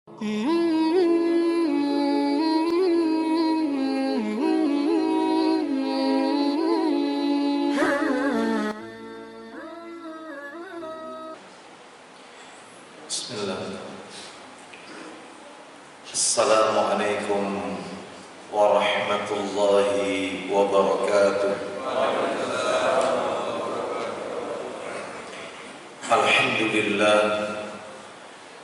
Bismillah. Assalamualaikum warahmatullahi wabarakatuh.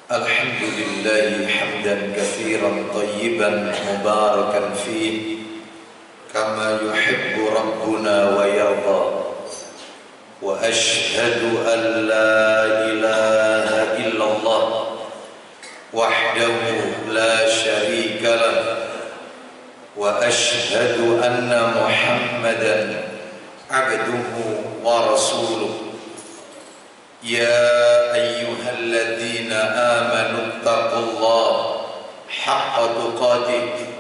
Alhamdulillahi hamdan katsiran tayyiban mubarakan fih kama yuhibbu rabbuna wa yarda. Wa ashhadu an la ilaha illallah wahdahu la syarika lah wa ashhadu anna Muhammadan abduhu wa rasuluh. Ya ayyuhalladzina amanu taqullaha haqqa tuqatih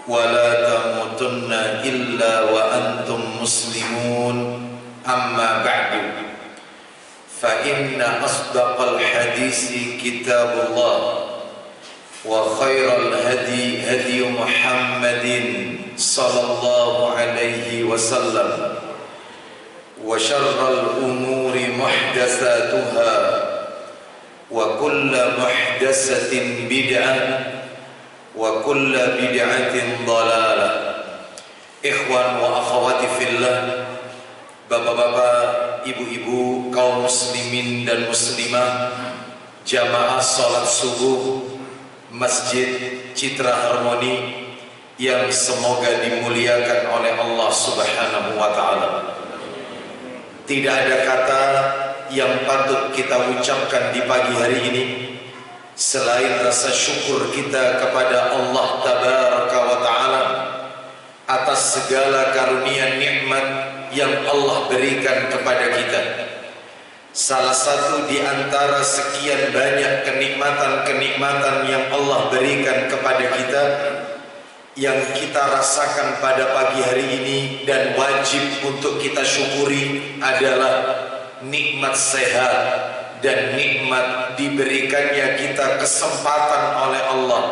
wa la tamutunna illa wa antum muslimun. Amma ba'du, fa inna asdaqal hadisi kitabullah wa khairal hadi hadi Muhammadin sallallahu alaihi wasallam wa syarral umuri muhdatsatuha wa kullu muhdatsatin bid'ah wa kullu bid'atin dhalalah. Ikhwan wa akhawati fillah, bapak-bapak, ibu-ibu, kaum muslimin dan muslimah, jamaah salat subuh Masjid Citra Harmoni yang semoga dimuliakan oleh Allah Subhanahu wa taala. Tidak ada kata yang patut kita ucapkan di pagi hari ini selain rasa syukur kita kepada Allah Tabaraka wa taala atas segala karunia nikmat yang Allah berikan kepada kita. Salah satu di antara sekian banyak kenikmatan-kenikmatan yang Allah berikan kepada kita, yang kita rasakan pada pagi hari ini dan wajib untuk kita syukuri, adalah nikmat sehat dan nikmat diberikannya kita kesempatan oleh Allah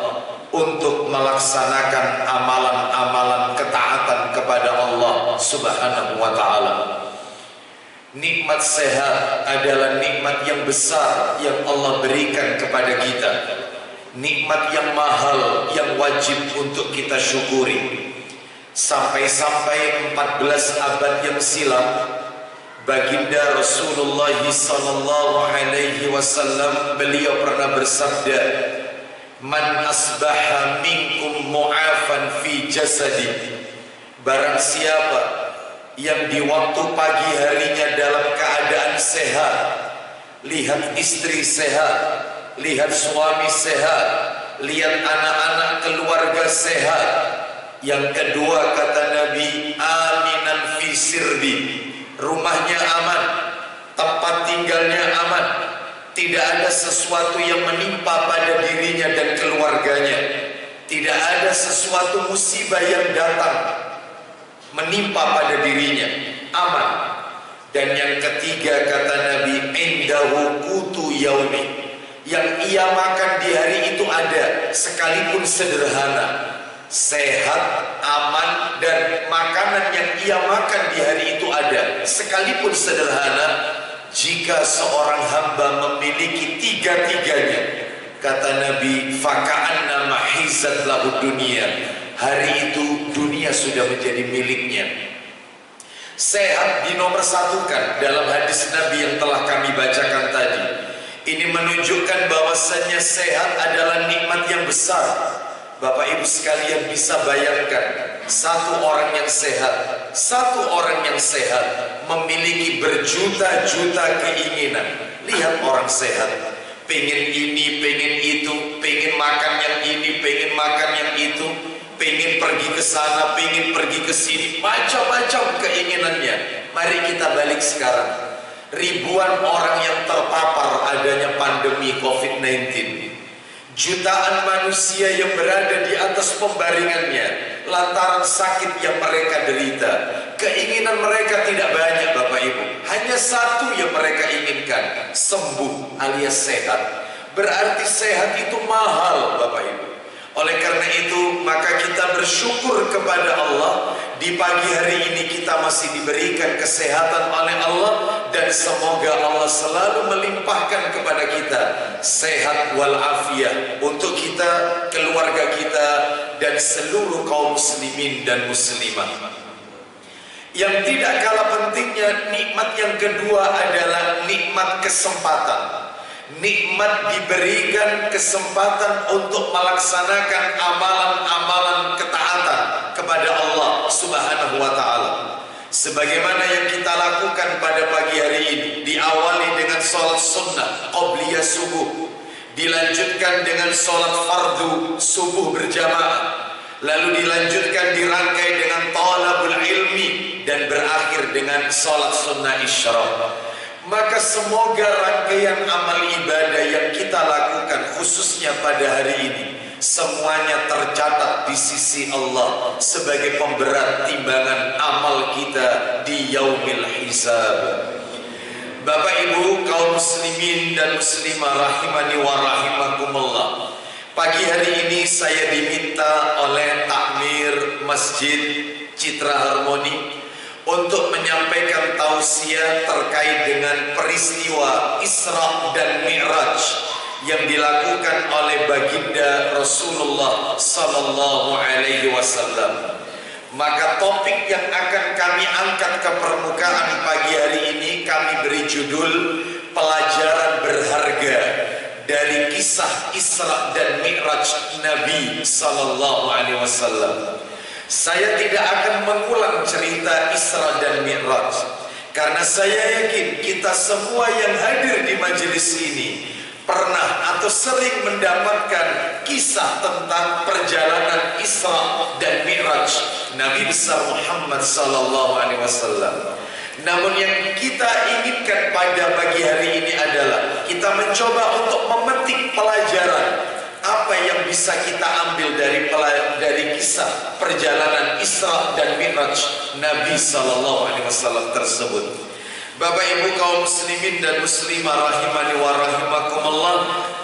untuk melaksanakan amalan-amalan ketaatan kepada Allah Subhanahu wa taala. Nikmat sehat adalah nikmat yang besar yang Allah berikan kepada kita. Nikmat yang mahal yang wajib untuk kita syukuri. Sampai-sampai 14 abad yang silam, baginda Rasulullah sallallahu alaihi wasallam, beliau pernah bersabda, "Man asbaha minkum mu'afan fi jasadi." Barang siapa yang di waktu pagi harinya dalam keadaan sehat, lihat istri sehat, lihat suami sehat, lihat anak-anak keluarga sehat. Yang kedua kata Nabi, aminan fi sirbi, rumahnya aman, tempat tinggalnya aman, tidak ada sesuatu yang menimpa pada dirinya dan keluarganya, tidak ada sesuatu musibah yang datang menimpa pada dirinya, aman. Dan yang ketiga kata Nabi, indahu qutu yaumi, yang ia makan di hari itu ada, sekalipun sederhana, sehat, aman, dan makanan yang ia makan di hari itu ada, sekalipun sederhana. Jika seorang hamba memiliki tiga-tiganya, kata Nabi, faka'anna mahizat lahu dunia, hari itu dunia sudah menjadi miliknya. Sehat dinomorsatukan dalam hadis Nabi yang telah kami bacakan tadi. Ini menunjukkan bahwasannya sehat adalah nikmat yang besar. Bapak ibu sekalian bisa bayangkan, satu orang yang sehat memiliki berjuta-juta keinginan. Lihat orang sehat, pengen ini, pengen itu, pengen makan yang ini, pengen makan yang itu, pengen pergi ke sana, pengen pergi ke sini, macam-macam keinginannya. Mari kita balik sekarang. Ribuan orang yang terpapar adanya pandemi COVID-19, jutaan manusia yang berada di atas pembaringannya lantaran sakit yang mereka derita. Keinginan mereka tidak banyak Bapak Ibu, hanya satu yang mereka inginkan, sembuh alias sehat. Berarti sehat itu mahal, Bapak Ibu. Oleh karena itu, maka kita bersyukur kepada Allah. Di pagi hari ini kita masih diberikan kesehatan oleh Allah, dan semoga Allah selalu melimpahkan kepada kita sehat walafiat untuk kita, keluarga kita, dan seluruh kaum muslimin dan muslimah. Yang tidak kalah pentingnya, nikmat yang kedua adalah nikmat kesempatan. Nikmat diberikan kesempatan untuk melaksanakan amalan-amalan ketaatan kepada Allah Subhanahu wa ta'ala. Sebagaimana yang kita lakukan pada pagi hari ini, diawali dengan sholat sunnah qobliyah subuh, dilanjutkan dengan sholat fardu subuh berjamaah, lalu dilanjutkan dirangkai dengan talabul ilmi, dan berakhir dengan sholat sunnah isyraq. Maka semoga rangkaian amal ibadah yang kita lakukan khususnya pada hari ini semuanya tercatat di sisi Allah sebagai pemberat timbangan amal kita di yaumil hisab. Bapak Ibu kaum muslimin dan muslimah rahimani wa rahimakumullah, pagi hari ini saya diminta oleh takmir Masjid Citra Harmoni untuk menyampaikan tausiah terkait dengan peristiwa Isra dan Mi'raj yang dilakukan oleh baginda Rasulullah sallallahu alaihi wasallam. Maka topik yang akan kami angkat ke permukaan pagi hari ini kami beri judul pelajaran berharga dari kisah Isra dan Mi'raj Nabi sallallahu alaihi wasallam. Saya tidak akan mengulang cerita Isra dan Mi'raj, karena saya yakin kita semua yang hadir di majelis ini pernah atau sering mendapatkan kisah tentang perjalanan Isra dan Mi'raj Nabi besar Muhammad sallallahu alaihi wasallam. Namun yang kita inginkan pada pagi hari ini adalah kita mencoba untuk memetik pelajaran apa yang bisa kita ambil dari kisah perjalanan Isra dan Mi'raj Nabi sallallahu alaihi wasallam tersebut. Bapak Ibu kaum muslimin dan muslimah rahimani wa rahimakumullah,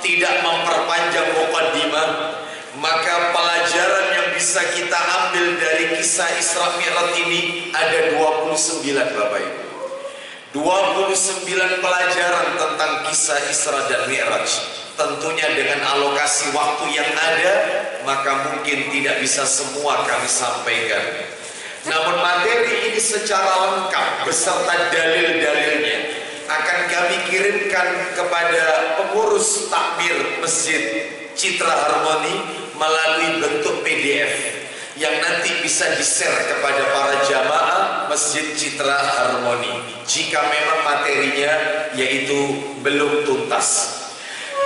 tidak memperpanjang muqaddimah, maka pelajaran yang bisa kita ambil dari kisah Isra Mi'raj ini ada 29, Bapak Ibu. 29 pelajaran tentang kisah Isra dan Mi'raj. Tentunya dengan alokasi waktu yang ada, maka mungkin tidak bisa semua kami sampaikan. Namun materi ini secara lengkap beserta dalil-dalilnya akan kami kirimkan kepada pengurus takmir Masjid Citra Harmoni melalui bentuk PDF yang nanti bisa di-share kepada para jamaah Masjid Citra Harmoni jika memang materinya yaitu belum tuntas.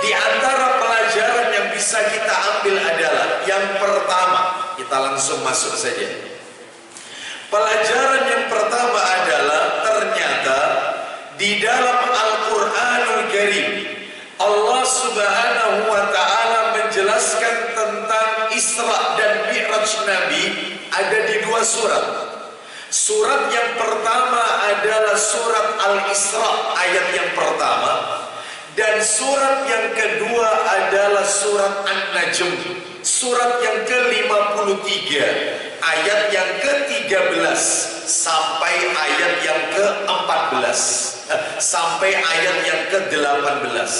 Di antara pelajaran yang bisa kita ambil adalah yang pertama, kita langsung masuk saja. Pelajaran yang pertama adalah ternyata di dalam Al-Quranul Karim Allah Subhanahu wa ta'ala menjelaskan tentang Isra dan Mi'raj Nabi ada di 2 surat. Surat yang pertama adalah surat Al-Isra ayat yang pertama, dan surat yang kedua adalah surat An-Najm, surat yang ke-53, ayat yang ke-13 sampai ayat yang ke-14, sampai ayat yang ke-18.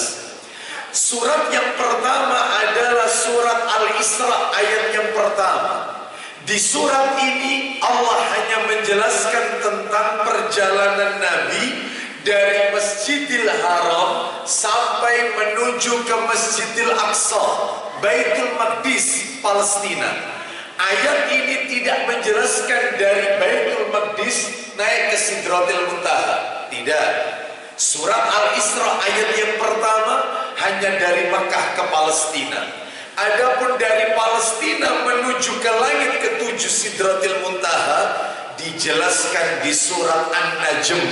Surat yang pertama adalah surat Al-Isra ayat yang pertama. Di surat ini Allah hanya menjelaskan tentang perjalanan Nabi dari Masjidil Haram sampai menuju ke Masjidil Aqsa, Baitul Maqdis, Palestina. Ayat ini tidak menjelaskan dari Baitul Maqdis naik ke Sidratil Muntaha. Tidak. Surat Al-Isra ayat yang pertama hanya dari Makkah ke Palestina. Adapun dari Palestina menuju ke langit ketujuh Sidratil Muntaha dijelaskan di surat An-Najm,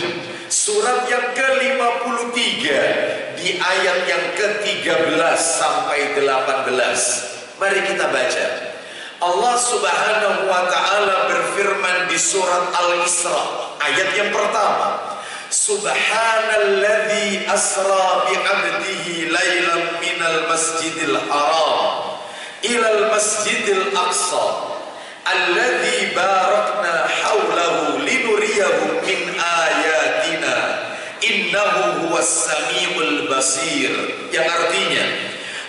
surat yang ke-53 di ayat yang ke-13 sampai 18. Mari kita baca. Allah Subhanahu wa ta'ala berfirman di surat Al-Isra ayat yang pertama, Subhanalladzi asra bi'abdihi lailan minal masjidil haram ilal masjidil aqsa alladzi barakna haulahu linuriyahu min ayatina innahu huwas samiul basir, yang artinya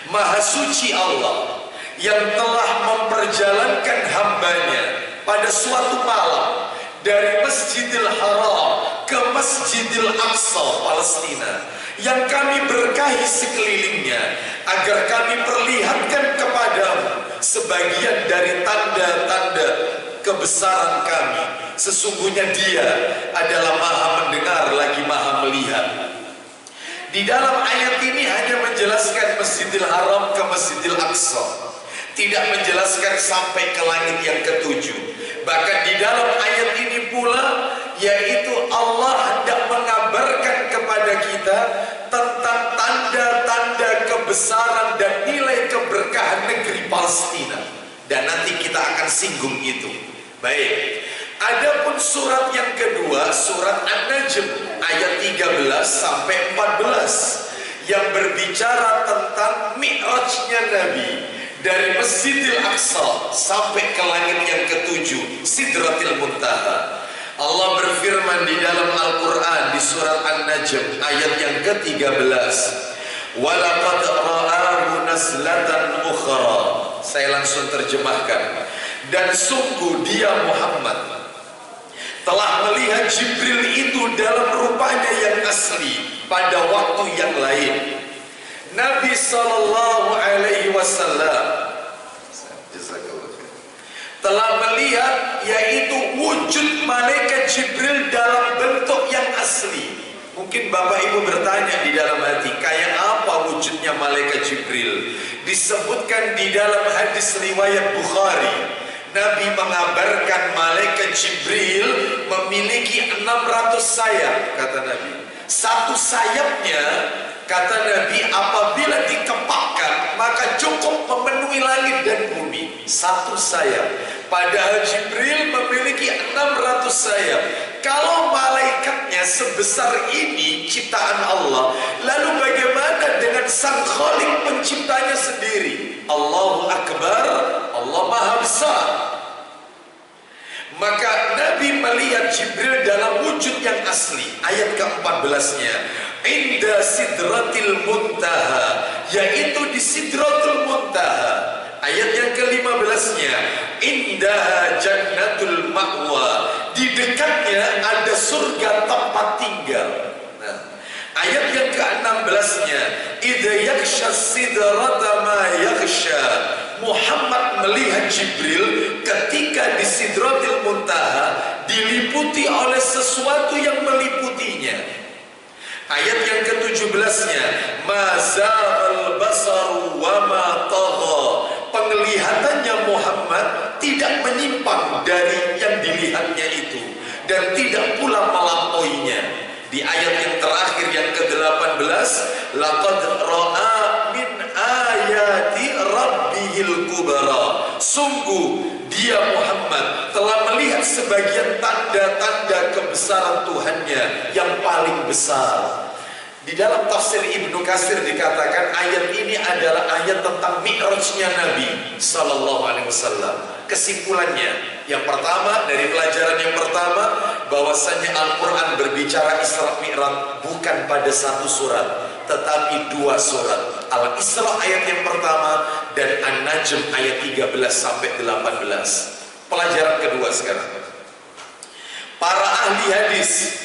Maha suci Allah yang telah memperjalankan hambanya pada suatu malam dari Masjidil Haram ke Masjidil Aqsa Palestina, yang kami berkahi sekelilingnya agar kami perlihatkan kepadamu sebagian dari tanda-tanda kebesaran kami. Sesungguhnya Dia adalah Maha mendengar lagi Maha melihat. Di dalam ayat ini hanya menjelaskan Masjidil Haram ke Masjidil Aqsa, tidak menjelaskan sampai ke langit yang ketujuh. Bahkan di dalam ayat ini pula, yaitu Allah hendak mengabarkan kepada kita tentang tanda-tanda kebesaran dan nilai keberkahan negeri Palestina. Dan nanti kita akan singgung itu. Baik, adapun surat yang kedua, surat An-Najm ayat 13 sampai 14, yang berbicara tentang mi'rajnya Nabi dari Masjidil Aqsa sampai ke langit yang ketujuh, Sidratil Muntaha. Allah berfirman di dalam Al-Quran di surat An-Najm ayat yang ke-13, walaqad ra'ahu nazlatan ukhra. Saya langsung terjemahkan. Dan sungguh dia Muhammad telah melihat Jibril itu dalam rupanya yang asli pada waktu yang lain. Nabi Sallallahu Alaihi Wasallam telah melihat yaitu wujud malaikat Jibril dalam bentuk yang asli. Mungkin Bapak Ibu bertanya di dalam hati, kayak apa wujudnya malaikat Jibril? Disebutkan di dalam hadis riwayat Bukhari, Nabi mengabarkan malaikat Jibril memiliki 600 sayap, kata Nabi. Satu sayapnya, kata Nabi, apabila dikepakkan maka cukup memenuhi langit dan bumi. Satu sayap. Padahal Jibril memiliki 600 sayap. Kalau malaikatnya sebesar ini ciptaan Allah, lalu bagaimana dengan Sang Khalik penciptanya sendiri? Allahu Akbar, Allah Maha Besar. Maka Nabi melihat Jibril dalam wujud yang asli. Ayat ke-14-nya, Inda Sidratil Muntaha, yaitu di Sidratul Muntaha. Ayat yang ke-15-nya, Indaha Jannatul Ma'wa, di dekatnya ada surga tempat tinggal. Nah, ayat yang ke-16-nya, Idza yakhsha sidrata ma yakhsha, Muhammad melihat Jibril ketika di Sidratil Muntaha diliputi oleh sesuatu yang meliputinya. Ayat yang ke-17-nya, Mazal basaru wa ma tagha, penglihatannya Muhammad tidak menyimpang dari yang dilihatnya itu dan tidak pula melampauinya. Di ayat yang terakhir yang ke-18, laqad ra'a min ayati rabbihil kubra, sungguh dia Muhammad telah melihat sebagian tanda-tanda kebesaran Tuhannya yang paling besar. Di dalam tafsir Ibnu Katsir dikatakan ayat ini adalah ayat tentang mi'rajnya Nabi Sallallahu Alaihi Wasallam. Kesimpulannya, yang pertama, dari pelajaran yang pertama, bahwasanya Al-Quran berbicara Isra Mi'raj bukan pada satu surat, tetapi dua surat. Al-Isra ayat yang pertama dan An-Najm ayat 13 sampai 18. Pelajaran kedua sekarang, para ahli hadis,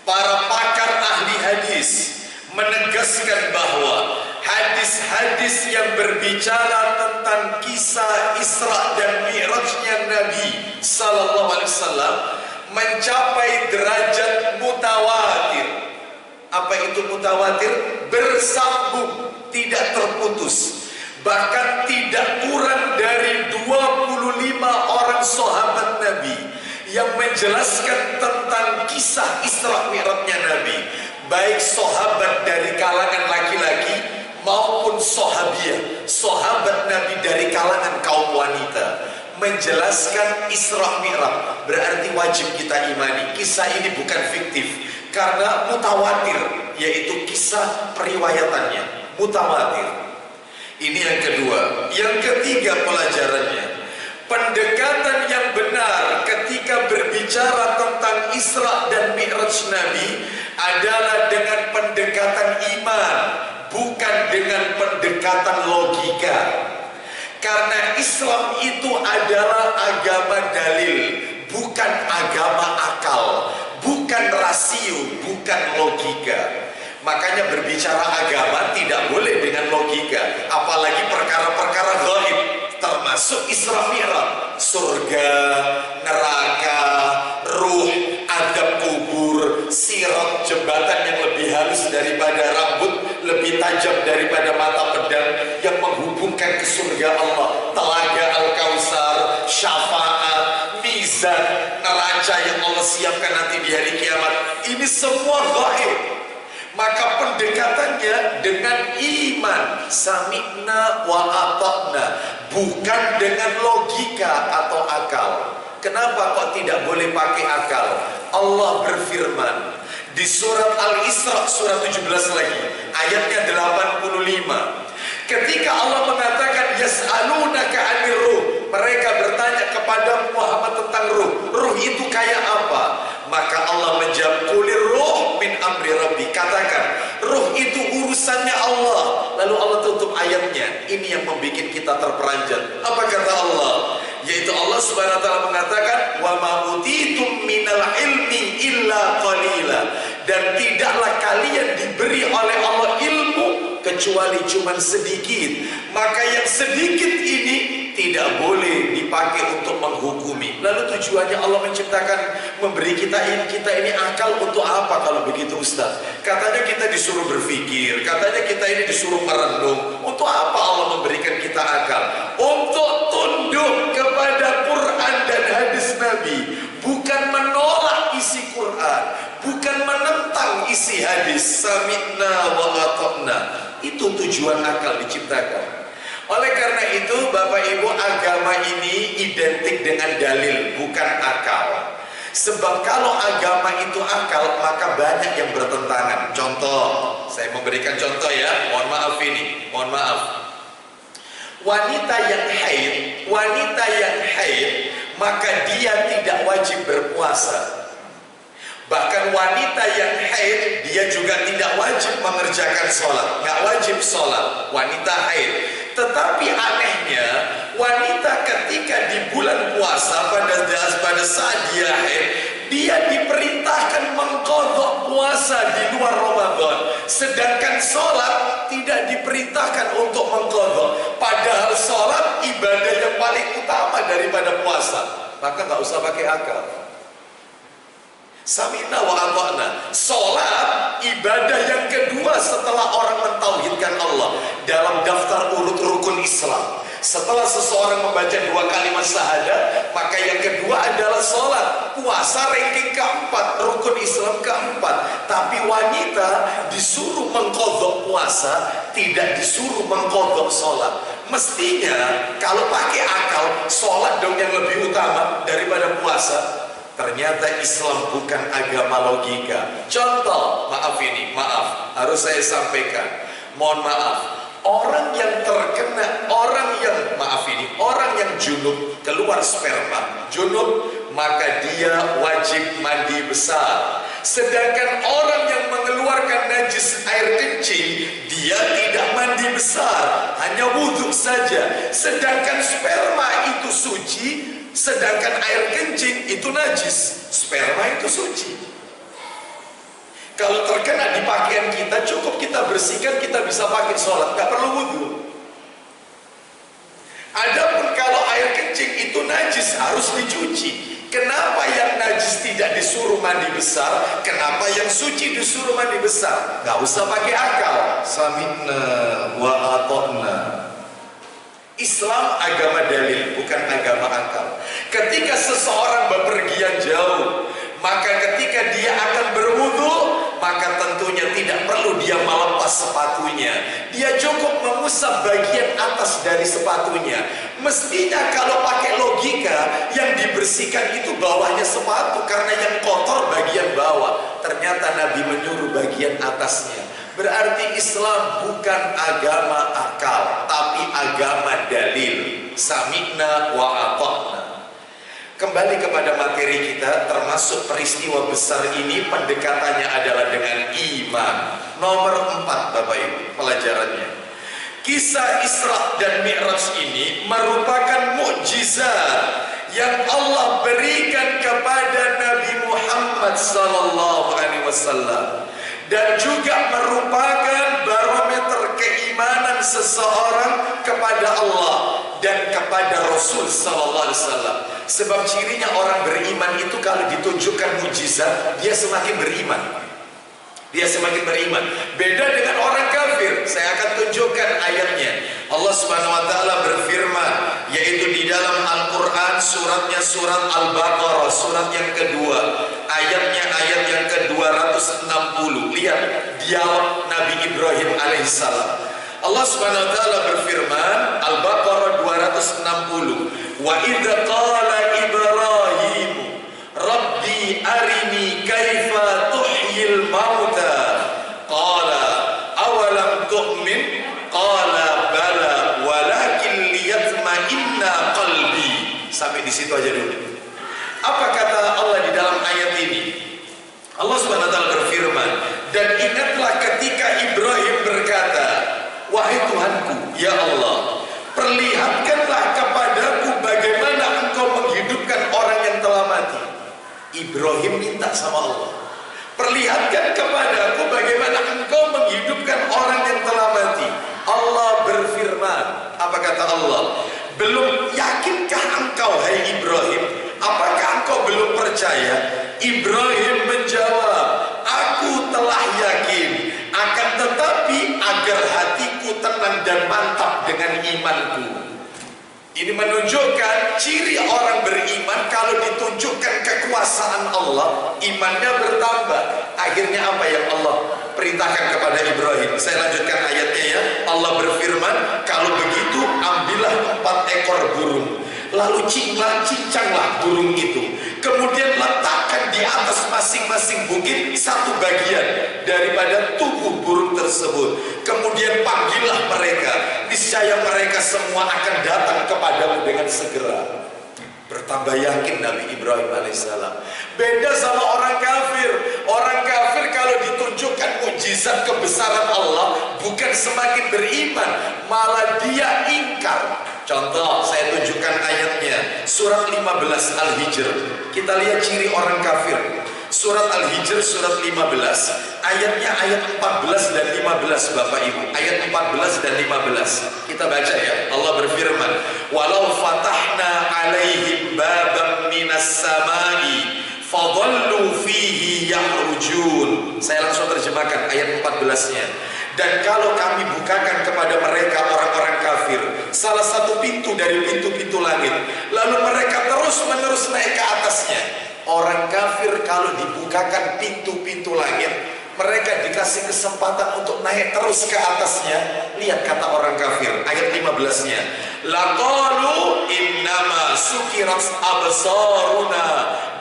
para pakar ahli hadis menegaskan bahwa hadis-hadis yang berbicara tentang kisah Isra dan Mi'rajnya Nabi Sallallahu Alaihi Wasallam mencapai derajat mutawatir. Apa itu mutawatir? Bersambung, tidak terputus. Bahkan tidak kurang dari 25 orang sahabat Nabi yang menjelaskan tentang kisah Isra Mi'rajnya Nabi, baik sahabat dari kalangan laki-laki maupun sahabiah, sahabat Nabi dari kalangan kaum wanita, menjelaskan Isra Mi'raj. Berarti wajib kita imani, kisah ini bukan fiktif, karena mutawatir, yaitu kisah periwayatannya mutawatir. Ini yang kedua. Yang ketiga pelajarannya, pendekatan yang benar ketika berbicara tentang Isra dan Mi'raj Nabi adalah dengan pendekatan iman, bukan dengan pendekatan logika. Karena Islam itu adalah agama dalil, bukan agama akal, bukan rasio, bukan logika. Makanya berbicara agama tidak boleh dengan logika, apalagi perkara-perkara gaib, termasuk Isra Mi'raj, surga, neraka, ruh, adab kubur, sirat, jembatan yang lebih halus daripada rambut, lebih tajam daripada mata pedang, yang menghubungkan ke surga Allah, telaga Al-Kausar, syafaat, mizan, neraca yang Allah siapkan nanti di hari kiamat. Ini semua gaib. Maka pendekatannya dengan iman, sami'na wa ata'na, bukan dengan logika atau akal. Kenapa kok tidak boleh pakai akal? Allah berfirman di surat Al-Isra surat 17 lagi, ayatnya 85. Ketika Allah mengatakan yas'alunaka 'anir ruh, mereka bertanya kepada Muhammad tentang ruh. Ruh itu kayak apa? Maka Allah menjawab, "Qulir ruh min amri rabbi." Katakan, ruh itu urusannya Allah. Lalu Allah tutup ayatnya. Ini yang membuat kita terperanjat. Apa kata Allah? Yaitu Allah Subhanahu wa taala mengatakan, "Wa ma utitum minal ilmi illa qalila." Dan tidaklah kalian diberi oleh Allah ilmu kecuali cuman sedikit. Maka yang sedikit ini tidak boleh dipakai untuk menghukumi. Lalu tujuannya Allah menciptakan, memberi kita ini akal untuk apa kalau begitu Ustaz? Katanya kita disuruh berpikir, katanya kita ini disuruh merenung. Untuk apa Allah memberikan kita akal? Untuk tunduk kepada Quran dan hadis Nabi, bukan menolak isi Quran, bukan menentang isi hadis. Sami'na wa ata'na. Itu tujuan akal diciptakan. Oleh karena itu Bapak Ibu, agama ini identik dengan dalil, bukan akal. Sebab kalau agama itu akal, maka banyak yang bertentangan. Contoh, saya memberikan contoh ya, mohon maaf ini, mohon maaf. Wanita yang haid, maka dia tidak wajib berpuasa. Bahkan wanita yang haid, dia juga tidak wajib mengerjakan sholat, nggak wajib sholat, wanita haid. Tetapi anehnya, wanita ketika di bulan puasa pada saat dia haid, dia diperintahkan mengqadha puasa di luar Ramadan. Sedangkan sholat tidak diperintahkan untuk mengqadha. Padahal sholat ibadah yang paling utama daripada puasa. Maka nggak usah pakai akal. Sami'na wa ata'na. Salat ibadah yang kedua setelah orang mentauhidkan Allah dalam daftar urut rukun Islam. Setelah seseorang membaca 2 kalimat syahadat, maka yang kedua adalah salat. Puasa ranking keempat, rukun Islam keempat. Tapi wanita disuruh mengqadha puasa, tidak disuruh mengqadha salat. Mestinya kalau pakai akal, salat dong yang lebih utama daripada puasa. Ternyata Islam bukan agama logika. Contoh, maaf, harus saya sampaikan. Mohon maaf, orang yang terkena, orang yang junub, keluar sperma, junub, maka dia wajib mandi besar. Sedangkan orang yang mengeluarkan najis air kencing, dia tidak mandi besar, hanya wudhu saja. Sedangkan sperma itu suci, sedangkan air kencing itu najis. Sperma itu suci. Kalau terkena di pakaian kita, cukup kita bersihkan, kita bisa pakai sholat, nggak perlu wudhu. Adapun kalau air kencing itu najis, harus dicuci. Kenapa yang najis tidak disuruh mandi besar? Kenapa yang suci disuruh mandi besar? Nggak usah pakai akal. Sami'na wa ata'na. Islam agama dalil, bukan agama akal. Ketika seseorang bepergian jauh, maka ketika dia akan berwudu, maka maka tentunya tidak perlu dia melepas sepatunya. Dia cukup mengusap bagian atas dari sepatunya. Mestinya kalau pakai logika, yang dibersihkan itu bawahnya sepatu, karena yang kotor bagian bawah. Ternyata Nabi menyuruh bagian atasnya. Berarti Islam bukan agama akal, tapi agama dalil. Sami'na wa ata'na. Kembali kepada materi kita, termasuk peristiwa besar ini pendekatannya adalah dengan iman. Nomor 4 Bapak Ibu pelajarannya. Kisah Isra dan Mi'raj ini merupakan mukjizat yang Allah berikan kepada Nabi Muhammad SAW, dan juga merupakan barometer keimanan seseorang kepada Allah dan kepada Rasul SAW. Sebab cirinya orang beriman itu kalau ditunjukkan mukjizat, dia semakin beriman. Dia semakin beriman. Beda dengan orang kafir. Saya akan tunjukkan ayatnya. Allah Subhanahu wa taala berfirman, yaitu di dalam Al-Qur'an, suratnya surat Al-Baqarah, surat yang kedua, ayatnya ayat yang ke-260. Lihat dialog Nabi Ibrahim alaihissalam. Allah Subhanahu wa taala berfirman, Al-Baqarah 260, wa idza qala Ibrahim rabbi arini kaifa tuhyil mauta qala awalam tu'min qala bala walakin liyatma'inna qalbi. Sampai di situ aja dulu. Apa kata Allah di dalam ayat ini? Allah Subhanahu wa taala berfirman, dan ingatlah ketika Ibrahim berkata, wahai Tuhanku, ya Allah, perlihatkanlah kepadaku bagaimana engkau menghidupkan orang yang telah mati. Ibrahim minta sama Allah, perlihatkan kepadaku bagaimana engkau menghidupkan orang yang telah mati. Allah berfirman, apa kata Allah? Belum yakinkah engkau, hai Ibrahim? Apakah engkau belum percaya? Ibrahim menjawab, aku telah yakin, akan tetapi agar hatiku tenang dan mantap dengan imanku. Ini menunjukkan ciri orang beriman, kalau ditunjukkan kekuasaan Allah, imannya bertambah. Akhirnya apa yang Allah perintahkan kepada Ibrahim? Saya lanjutkan ayatnya ya. Allah berfirman, kalau begitu ambillah 4 ekor burung, lalu cincanglah burung itu, kemudian letakkan di atas masing-masing bukit satu bagian daripada tubuh burung tersebut, kemudian panggillah mereka, niscaya mereka semua akan datang kepadamu dengan segera. Bertambah yakin Nabi Ibrahim alaihissalam. Beda sama orang kafir. Orang kafir kalau ditunjukkan mukjizat kebesaran Allah, bukan semakin beriman, malah dia ingkar. Contoh, saya tunjukkan ayatnya, surat 15 Al-Hijr. Kita lihat ciri orang kafir. Surat Al-Hijr surat 15, ayatnya ayat 14 dan 15 Bapak Ibu. Ayat 14 dan 15. Kita baca ya. Allah berfirman, walau fatahna alaihim babam minas samai fadhallu fihi yahrujun. Saya langsung terjemahkan ayat 14-nya. Dan kalau kami bukakan kepada mereka orang-orang kafir salah satu pintu dari pintu-pintu langit, lalu mereka terus-menerus naik ke atasnya. Orang kafir kalau dibukakan pintu-pintu langit, mereka dikasih kesempatan untuk naik terus ke atasnya. Lihat kata orang kafir, ayat 15-nya. Laqalu innama sukirat absaruna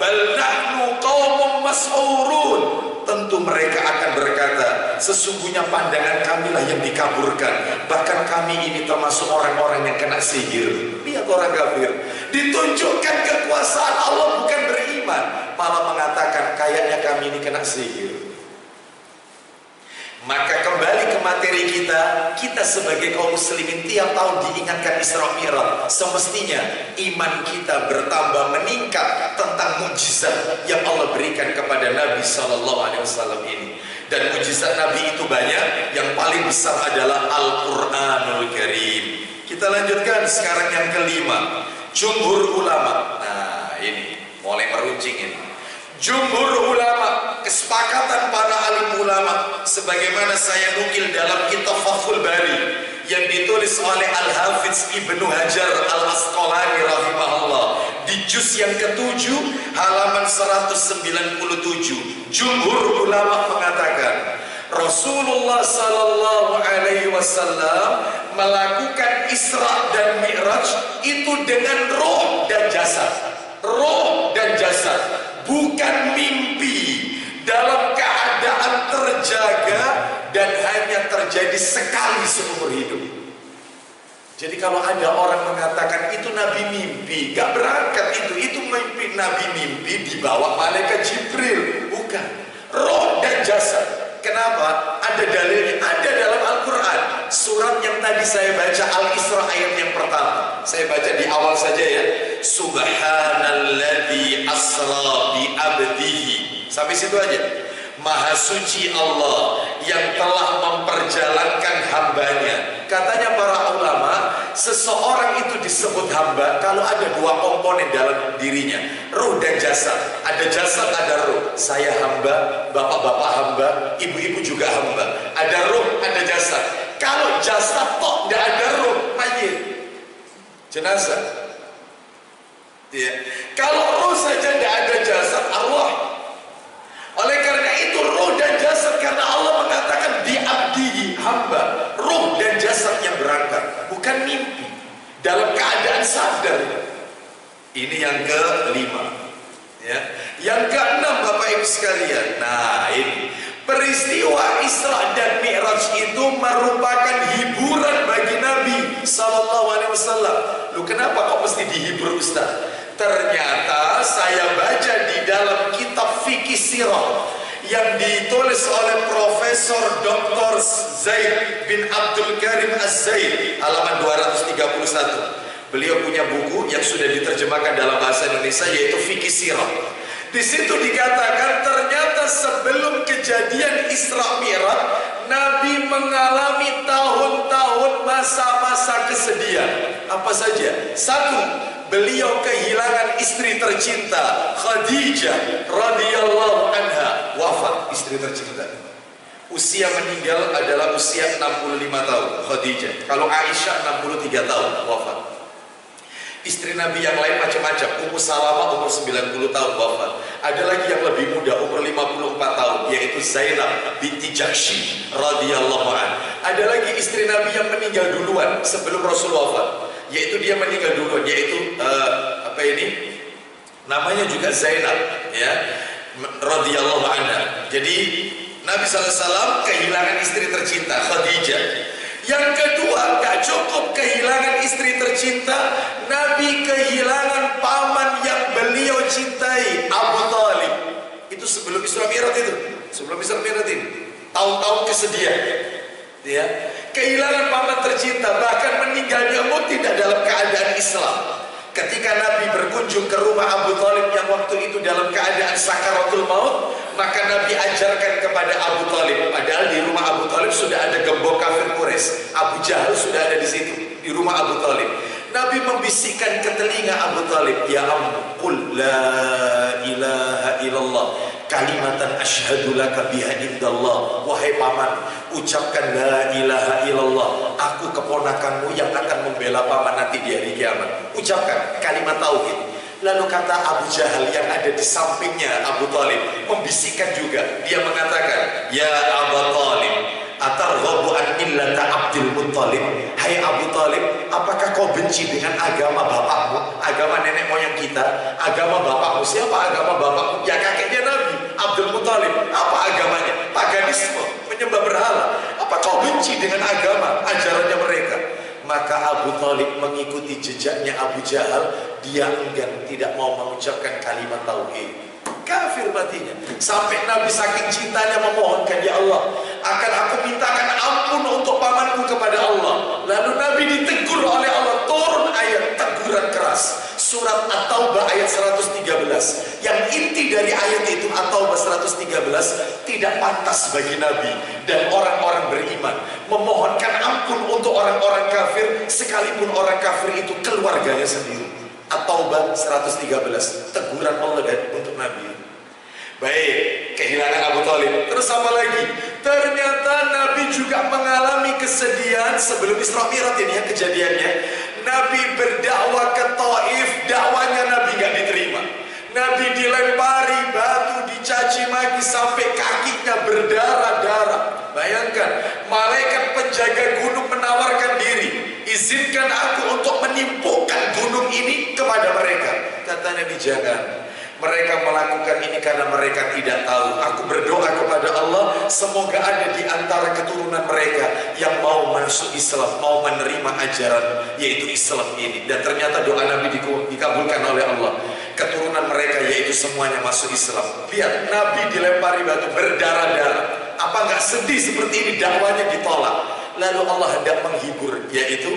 bal nahnu qaumun mas'urun. Tentu mereka akan berkata, sesungguhnya pandangan kamilah yang dikaburkan, bahkan kami ini termasuk orang-orang yang kena sihir. Lihat orang kafir, ditunjukkan kekuasaan Allah bukan beriman, malah mengatakan kayaknya kami ini kena sihir. Maka kembali ke materi kita, kita sebagai kaum muslimin tiap tahun diingatkan Isra Mi'raj. Semestinya iman kita bertambah meningkat tentang mukjizat yang Allah berikan kepada Nabi SAW ini. Dan mukjizat Nabi itu banyak, yang paling besar adalah Al-Quranul Karim. Kita lanjutkan sekarang yang kelima, jumhur ulama. Nah ini mulai meruncing ini. Jumhur ulama, kesepakatan para alim ulama, sebagaimana saya nukil dalam kitab Fathul Bari, yang ditulis oleh Al-Hafiz Ibnu Hajar Al-Asqalani rahimahullah di juz yang ke-7 halaman 197. Jumhur ulama mengatakan Rasulullah sallallahu alaihi wasallam melakukan Isra dan Mi'raj itu dengan roh dan jasad. Roh dan jasad, bukan mimpi, dalam keadaan terjaga dan hanya terjadi sekali seumur hidup. Jadi kalau ada orang mengatakan itu Nabi mimpi, gak berangkat itu mimpi. Nabi mimpi dibawa malaikat Jibril, bukan. Roh dan jasad. Kenapa? Ada dalilnya, ada dalam Al-Quran. Surat yang tadi saya baca, Al-Isra ayat yang pertama. Saya baca di awal saja ya. Subhanalladzi asra bi abdihi. Sampai situ aja. Maha suci Allah yang telah memperjalankan hambanya. Katanya para ulama, seseorang itu disebut hamba kalau ada dua komponen dalam dirinya, ruh dan jasad. Ada jasad, ada ruh. Saya hamba, bapak-bapak hamba, ibu-ibu juga hamba. Ada ruh, ada jasad. Kalau jasad tok tidak ada ruh, mayit, jenazah. Ya. Kalau ruh saja tidak ada jasad, arwah. Oleh karena itu ruh dan jasad, karena Allah mengatakan di abdihi, hamba, ruh dan jasad yang berangkat, bukan mimpi, dalam keadaan sadar. Ini yang kelima ya. Yang keenam Bapak Ibu sekalian, nah ini peristiwa Isra dan Mi'raj itu merupakan hiburan bagi Nabi Sallallahu Alaihi Wasallam. Lu kenapa kok mesti dihibur Ustaz? Ternyata saya baca di dalam kitab fikih sirah yang ditulis oleh Profesor Dr. Zaid bin Abdul Karim Az-Zaid halaman 231. Beliau punya buku yang sudah diterjemahkan dalam bahasa Indonesia yaitu fikih sirah. Di situ dikatakan ternyata sebelum kejadian Isra Mi'raj Nabi mengalami tahun-tahun masa-masa kesedihan. Apa saja? Satu, beliau kehilangan istri tercinta Khadijah radhiyallahu anha, wafat istri tercinta. Usia meninggal adalah usia 65 tahun Khadijah. Kalau Aisyah 63 tahun wafat. Istri Nabi yang lain macam-macam. Ummu Salamah umur 90 tahun wafat. Ada lagi yang lebih muda umur 54 tahun yaitu Zainab binti Jahsy radhiyallahu anha. Ada lagi istri Nabi yang meninggal duluan sebelum Rasul wafat, yaitu dia meninggal duluan, yaitu namanya juga Zainab ya radhiyallahu anha. Jadi Nabi SAW kehilangan istri tercinta Khadijah. Yang kedua, gak cukup kehilangan istri tercinta, Nabi kehilangan paman yang beliau cintai, Abu Talib. Itu sebelum Isra Mi'raj itu, sebelum Isra Mi'raj ini, tahun-tahun kesedihan. Ya, kehilangan paman tercinta, bahkan meninggalnya tidak dalam keadaan Islam. Ketika Nabi berkunjung ke rumah Abu Talib yang waktu itu dalam keadaan sakaratul maut, maka Nabi ajarkan kepada Abu Talib. Padahal di rumah Abu Talib sudah ada gembok kafir Quraisy, Abu Jahal sudah ada di situ di rumah Abu Talib. Nabi membisikkan ke telinga Abu Talib, ya ammu, qul la ilaha illallah kalimatan asyhadu laka biha indallah. Wahai paman, ucapkan la ilaha illallah, aku keponakanmu yang akan membela paman nanti di hari kiamat. Ucapkan kalimat tauhid. Lalu kata Abu Jahal yang ada di sampingnya Abu Talib membisikkan juga, dia mengatakan, ya Abu Talib, atarghabu an millata Abdul Muttalib. Hai Abu Talib, apakah kau benci dengan agama bapakmu, agama nenek moyang kita, agama bapakmu? Siapa agama bapakmu? Ya kakeknya Nabi, Abdul Muttalib. Apa agamanya? Paganisme, menyembah berhala. Apa kau benci dengan agama ajarannya mereka? Maka Abu Talib mengikuti jejaknya Abu Jahal. Dia enggan, tidak mau mengucapkan kalimat tauhid. Kafir matinya. Sampai Nabi saking cintanya memohonkan, ya Allah, akan aku mintakan ampun untuk pamanku kepada Allah. Lalu Nabi ditegur oleh Allah, turun ayat teguran keras. Surat At-Taubah ayat 113. Yang inti dari ayat itu, At-Taubah 113, tidak pantas bagi Nabi dan orang-orang beriman memohonkan ampun untuk orang-orang kafir, sekalipun orang kafir itu keluarganya sendiri. At-Taubah 113, teguran Allah untuk Nabi. Baik, kehilangan Abu Talib. Terus apa lagi? Ternyata Nabi juga mengalami kesedihan sebelum Isra Mi'raj ini ya kejadiannya. Nabi berdakwah ke Taif, dakwanya Nabi nggak diterima. Nabi dilempari batu, dicaci maki sampai kakinya berdarah-darah. Bayangkan, malaikat penjaga gunung menawarkan diri, izinkan aku untuk menimpukkan gunung ini kepada mereka. Kata Nabi, jangan. Mereka melakukan ini karena mereka tidak tahu. Aku berdoa kepada Allah, semoga ada di antara keturunan mereka yang mau masuk Islam, mau menerima ajaran yaitu Islam ini. Dan ternyata doa Nabi dikabulkan oleh Allah. Keturunan mereka yaitu semuanya masuk Islam. Lihat, Nabi dilempari batu berdarah-darah. Apa nggak sedih seperti ini? Dakwanya ditolak. Lalu Allah hendak menghibur, yaitu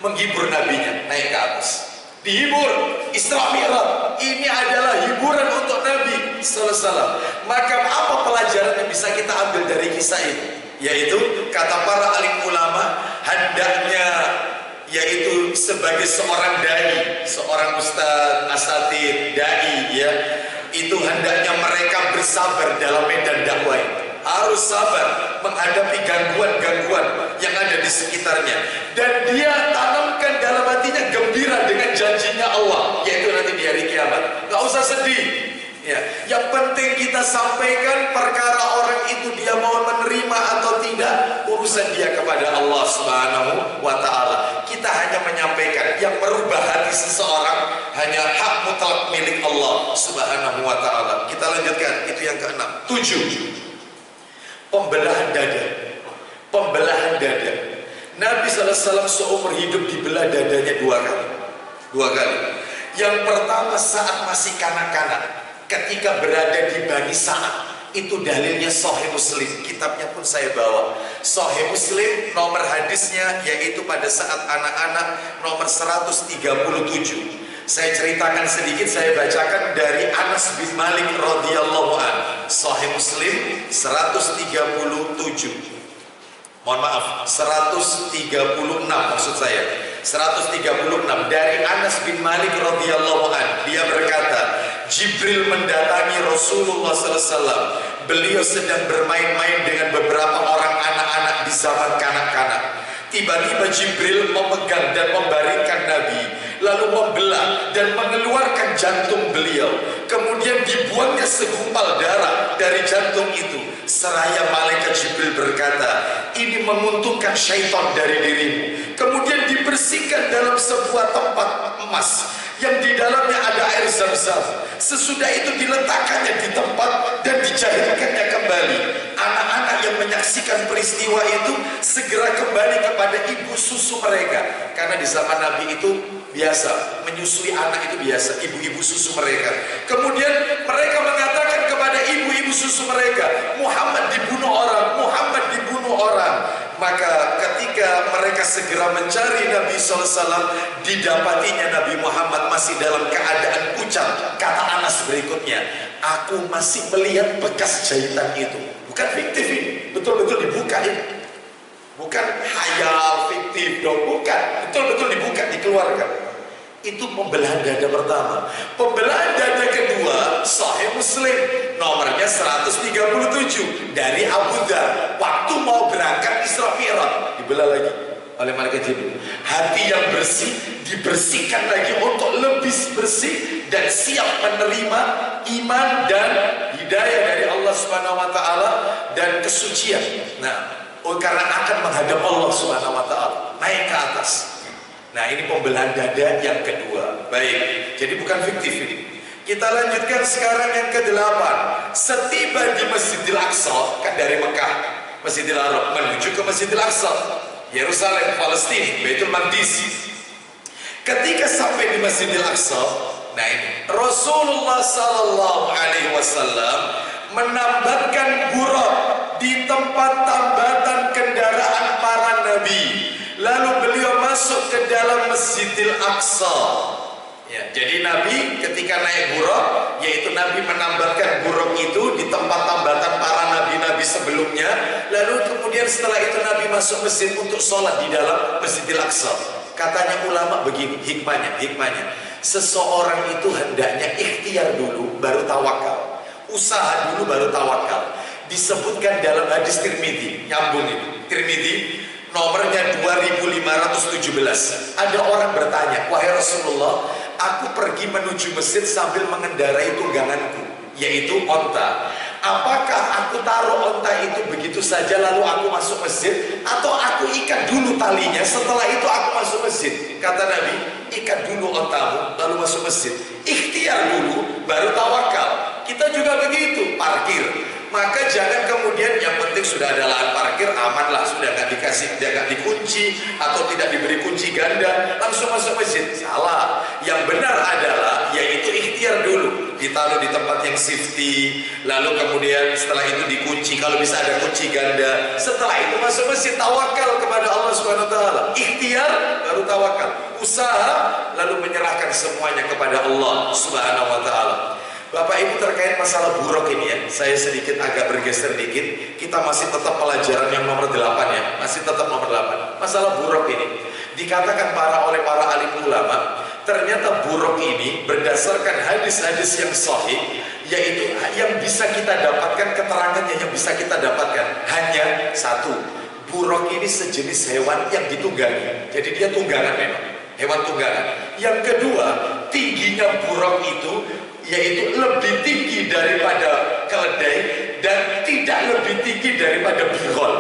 menghibur nabinya naik ke atas. Dihibur, Isra Mi'raj. Ini adalah hiburan untuk Nabi sallallahu alaihi wasallam. Maka apa pelajaran yang bisa kita ambil dari kisah ini? Yaitu kata para alim ulama, hendaknya yaitu sebagai seorang dai, seorang ustaz, asatid, dai ya, itu hendaknya mereka bersabar dalam medan dakwah. Harus sabar menghadapi gangguan-gangguan yang ada di sekitarnya, dan dia tanamkan dalam hatinya gembira dengan janjinya Allah, yaitu nanti di hari kiamat. Gak usah sedih ya. Yang penting kita sampaikan perkara orang itu dia mau menerima atau tidak, urusan dia kepada Allah Subhanahu wa ta'ala. Kita hanya menyampaikan. Yang merubah hati seseorang hanya hak mutlak milik Allah Subhanahu wa ta'ala. Kita lanjutkan, itu yang ke-6. 7. Pembelahan dada. Pembelahan dada. Nabi SAW seumur hidup dibelah dadanya 2 kali. 2 kali. Yang pertama saat masih kanak-kanak, ketika berada di Bani Sa'ad. Itu dalilnya Sahih Muslim. Kitabnya pun saya bawa. Sahih Muslim, nomor hadisnya yaitu pada saat anak-anak, nomor 137. Saya ceritakan sedikit, saya bacakan dari Anas bin Malik radhiyallahu an. Sahih Muslim 137. Mohon maaf, 136 maksud saya. 136 dari Anas bin Malik radhiyallahu an. Dia berkata, Jibril mendatangi Rasulullah sallallahu alaihi wasallam. Beliau sedang bermain-main dengan beberapa orang anak-anak di zaman kanak-kanak. Tiba-tiba Jibril memegang dan membaringkan Nabi, lalu membelah dan mengeluarkan jantung beliau. Kemudian dibuangnya segumpal darah dari jantung itu. Seraya malaikat Jibril berkata, ini menguntungkan syaitan dari dirimu. Kemudian dibersihkan dalam sebuah tempat emas yang di dalamnya ada air zam-zam. Sesudah itu diletakkannya di tempat dan dijahitkannya kembali. Anak-anak yang menyaksikan peristiwa itu segera kembali kepada ibu susu mereka, karena di zaman Nabi itu biasa menyusui anak, itu biasa, ibu-ibu susu mereka. Kemudian mereka mengatakan kepada ibu-ibu susu mereka, Muhammad dibunuh orang, Muhammad dibunuh orang. Maka ketika mereka segera mencari Nabi SAW, didapatinya Nabi Muhammad masih dalam keadaan pucat. Kata Anas berikutnya, aku masih melihat bekas jahitan itu. Bukan fiktif ini, betul-betul dibuka ini. Bukan hayal fiktif dong, bukan. Betul-betul dibuka, dikeluarkan. Itu pembelahan dada pertama. Pembelahan dada kedua, Sahih Muslim, nomornya 137 dari Abu Dzar. Waktu mau berangkat Isra Mi'raj, dibelah lagi oleh malaikat Jibril. Hati yang bersih dibersihkan lagi untuk lebih bersih dan siap menerima iman dan hidayah dari Allah Subhanahu wa taala dan kesucian. Nah, karena akan menghadap Allah Subhanahu wa taala, naik ke atas. Nah, ini pembelahan dada yang kedua. Baik, jadi bukan fiktif ini. Kita lanjutkan sekarang yang ke-8. Setiba di Masjidil Aqsa, kan dari Mekah, Masjidil Haram menuju ke Masjidil Aqsa, Yerusalem, Palestina, Baitul Maqdis. Ketika sampai di Masjidil Aqsa, nah ini Rasulullah sallallahu alaihi wasallam menambatkan buraq di tempat tambatan kendaraan para nabi. Lalu beliau masuk ke dalam Masjidil Aqsa. Ya, jadi Nabi ketika naik buraq, yaitu Nabi menambatkan buraq itu di tempat tambatan para nabi-nabi sebelumnya. Lalu kemudian setelah itu Nabi masuk masjid untuk sholat di dalam Masjidil Aqsa. Katanya ulama begini, hikmahnya. Seseorang itu hendaknya ikhtiar dulu baru tawakal. Usaha dulu baru tawakal. disebutkan dalam hadis Tirmidzi, nyambung ini. Tirmidzi nomornya 2517. Ada orang bertanya, "Wahai Rasulullah, aku pergi menuju masjid sambil mengendarai tungganganku, yaitu onta. Apakah aku taruh onta itu begitu saja lalu aku masuk masjid, atau aku ikat dulu talinya, setelah itu aku masuk masjid?" Kata Nabi, ikat dulu ontamu lalu masuk masjid. Ikhtiar dulu baru tawakal. Kita juga begitu, parkir. Maka jangan kemudian yang penting sudah ada lahan parkir, aman lah, sudah nggak dikunci atau tidak diberi kunci ganda, langsung masuk masjid. Salah. Yang benar adalah yaitu ikhtiar dulu, ditaruh di tempat yang safety, lalu kemudian setelah itu dikunci, kalau bisa ada kunci ganda. Setelah itu masuk masjid, tawakal kepada Allah Subhanahu wa taala. Ikhtiar baru tawakal. Usaha lalu menyerahkan semuanya kepada Allah Subhanahu wa taala. Bapak Ibu, terkait masalah buruk ini ya, saya sedikit agak bergeser dikit. Kita masih tetap pelajaran yang nomor 8 ya, masih tetap nomor 8. Masalah buruk ini dikatakan oleh para alim ulama, ternyata buruk ini berdasarkan hadis-hadis yang sahih, yaitu yang bisa kita dapatkan keterangannya, yang bisa kita dapatkan hanya satu. Buruk ini sejenis hewan yang ditunggangi, jadi dia tunggangan memang, hewan tunggangan. Yang kedua, tingginya buruk itu yaitu lebih tinggi daripada keledai dan tidak lebih tinggi daripada bihol.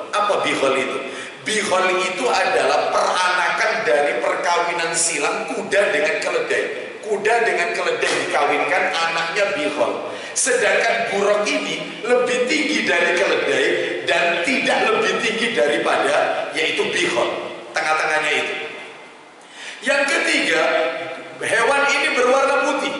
Apa bihol itu? Bihol itu adalah peranakan dari perkawinan silang kuda dengan keledai. Kuda dengan keledai dikawinkan, anaknya bihol. Sedangkan buruk ini lebih tinggi dari keledai dan tidak lebih tinggi daripada yaitu bihol. Tengah-tengahnya itu. Yang ketiga, hewan ini berwarna putih.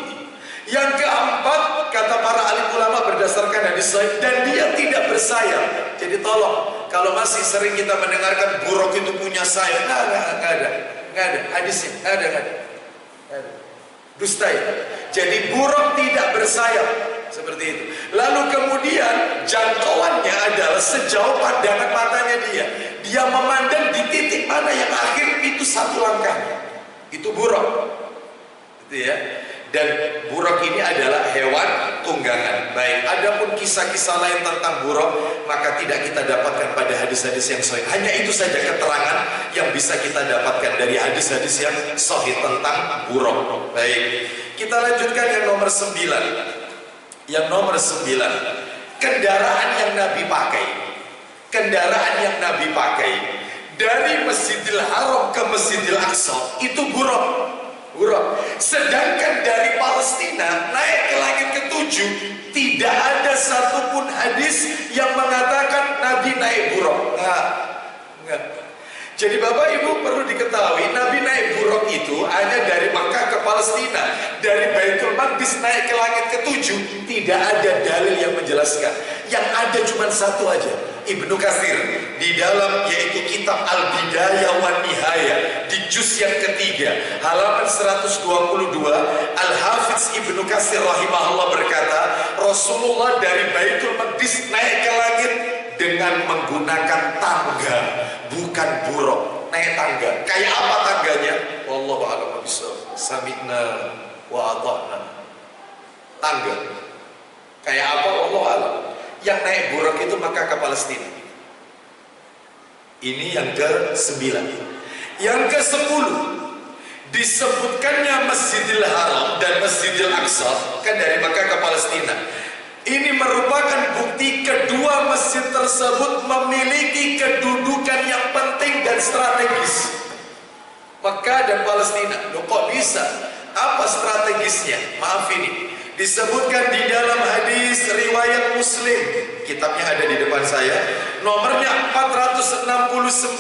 Yang keempat, kata para alim ulama berdasarkan hadis sahih, dan dia tidak bersayap. Jadi tolong, kalau masih sering kita mendengarkan buruk itu punya sayap, nggak ada hadisnya, nggak ada. Dusta itu. Jadi buruk tidak bersayap seperti itu. Lalu kemudian jangkauannya adalah sejauh pandangan matanya dia. Dia memandang di titik mana yang akhir itu satu langkahnya. Itu buruk. Gitu ya. Dan buruk ini adalah hewan tunggangan. Baik, adapun kisah-kisah lain tentang buruk maka tidak kita dapatkan pada hadis-hadis yang sahih. Hanya itu saja keterangan yang bisa kita dapatkan dari hadis-hadis yang sahih tentang buruk. Baik, kita lanjutkan yang nomor 9. Yang nomor 9, kendaraan yang Nabi pakai. Kendaraan yang Nabi pakai dari Masjidil Haram ke Masjidil Aqsa itu buruk. Sedangkan dari Palestina naik ke langit ke-7 tidak ada satupun hadis yang mengatakan Nabi naik buruk. Enggak. Jadi Bapak Ibu perlu diketahui, Nabi naik buruk itu hanya dari Makkah ke Palestina. Dari Baitul Maqdis naik ke langit ke-7 tidak ada dalil yang menjelaskan. Yang ada cuma satu aja, Ibnu Katsir di dalam yaitu kitab Al-Bidayah wan Nihayah di juz yang ketiga halaman 122, Al-Hafiz Ibnu Katsir rahimahullah berkata, Rasulullah dari Baitul Maqdis naik ke langit dengan menggunakan tangga, bukan buruk. Naik tangga. Kayak apa tangganya? Wallahu a'lam bishawab. Sami'na wa ata'na. Tangga. Kayak apa? Wallahu a'lam. Yang naik buruk itu maka ke Palestina. Ini yang ke-9. Yang ke-10, disebutkannya Masjidil Haram dan Masjidil Aqsa kan dari Makkah ke Palestina. Ini merupakan bukti kedua masjid tersebut memiliki kedudukan yang penting dan strategis. Makkah dan Palestina. Loh kok bisa? Apa strategisnya? Maaf ini disebutkan di dalam hadis riwayat Muslim, kitabnya ada di depan saya, nomornya 469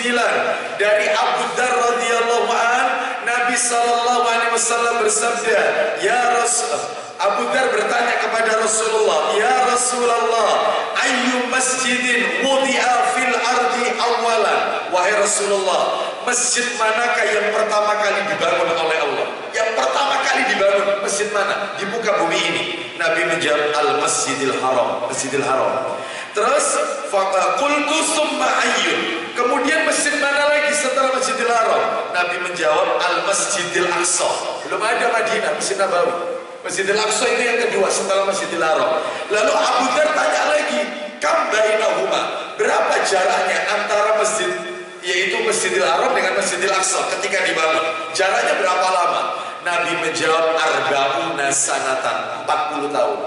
dari Abu Dzar radhiyallahu an, Nabi sallallahu alaihi wasallam bersabda, ya Rasul, Abu Dzar bertanya kepada Rasulullah, ya Rasulullah, ayyu masjidin wudi'a fil ardi awalan, wahai Rasulullah, masjid manakah yang pertama kali dibangun oleh Allah? Yang pertama kali dibangun masjid mana di muka bumi ini? Nabi menjawab Al-Masjidil Haram, Masjidil Haram. Terus faqultu summa ayyun, kemudian masjid mana lagi setelah Masjidil Haram? Nabi menjawab Al-Masjidil Aqsa. Belum ada Madinah, Masjid Nabawi. Masjidil Aqsa itu yang kedua setelah Masjidil Haram. Lalu Abu Dzar tanya lagi, Kam bainahuma, berapa jaraknya antara masjid, yaitu Masjidil Haram dengan Masjidil Aqsa ketika dibangun? Jaraknya berapa lama? Nabi menjawab arba'una sanatan, 40 tahun.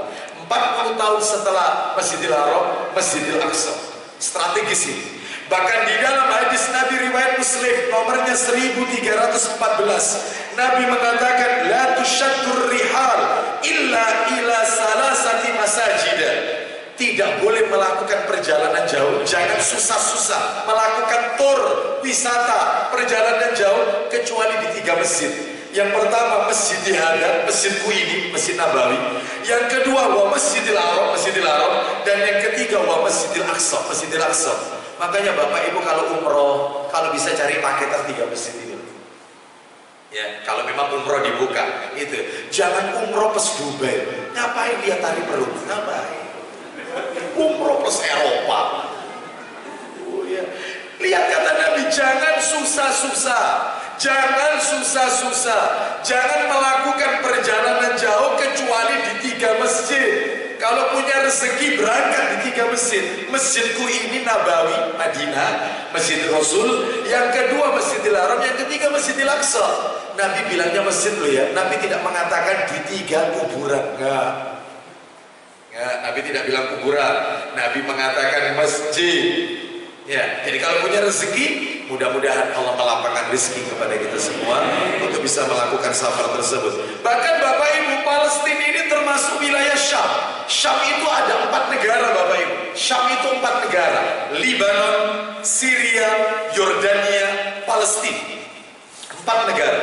40 tahun setelah Masjidil Haram, Masjidil Aqsa. Strategis ini. Bahkan di dalam hadis Nabi riwayat Muslim nomornya 1314, Nabi mengatakan la tushaddur rihal illa ila salasati masajid. Tidak boleh melakukan perjalanan jauh, jangan susah-susah melakukan tur wisata perjalanan jauh kecuali di 3 masjid. Yang pertama Masjidil Haram, Masjidku ini, Masjid Nabawi. Yang kedua wa Masjidil Haram, Masjidil Haram. Dan yang ketiga wa Masjidil Aqsa, Masjidil Aqsa. Makanya Bapak Ibu kalau umroh, kalau bisa cari paketan 3 masjid itu. Ya, kalau memang umroh dibuka, itu. Jangan umroh plus Dubai. Ngapain lihat tari perut? Ngapain? Umroh plus Eropa. Oh ya. Lihat kata Nabi, jangan susah-susah. Jangan susah-susah. Jangan melakukan perjalanan jauh kecuali di 3 masjid. Kalau punya rezeki berangkat di 3 masjid. Masjidku ini Nabawi, Madinah, Masjid Rasul. Yang kedua Masjidil Haram, yang ketiga Masjidil Aqsa. Nabi bilangnya masjid loh ya. Nabi tidak mengatakan di 3 kuburan. Enggak. Nabi tidak bilang kuburan. Nabi mengatakan masjid. Ya, jadi kalau punya rezeki, mudah-mudahan Allah melapangkan rezeki kepada kita semua untuk bisa melakukan safar tersebut. Bahkan Bapak Ibu, Palestina ini termasuk wilayah Syam. Syam itu ada 4 negara Bapak Ibu. Syam itu 4 negara: Lebanon, Syria, Yordania, Palestina. 4 negara.